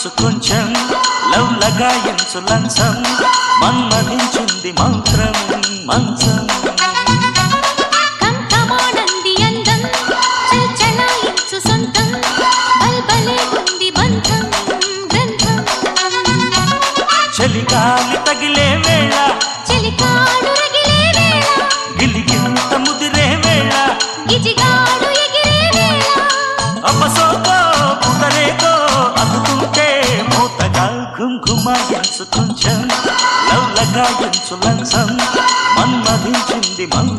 మనసు కొంచెం లవ్ లగాయించు లంచం మన్మధించింది మంత్రం మంచం చలిగాలి తగిలే వేళ చలికాడు రగిలే వేళ గిలిగింత ముదిరే వేళ గిజిగాడు ఎగిరే వేళ అపసోకో పుదరేకో అతుకుంటే మూతగా ఘుంఘుమాయించు కొంచెం లవ్ లగాయించు లంచం మన్మధించింది మంత్రం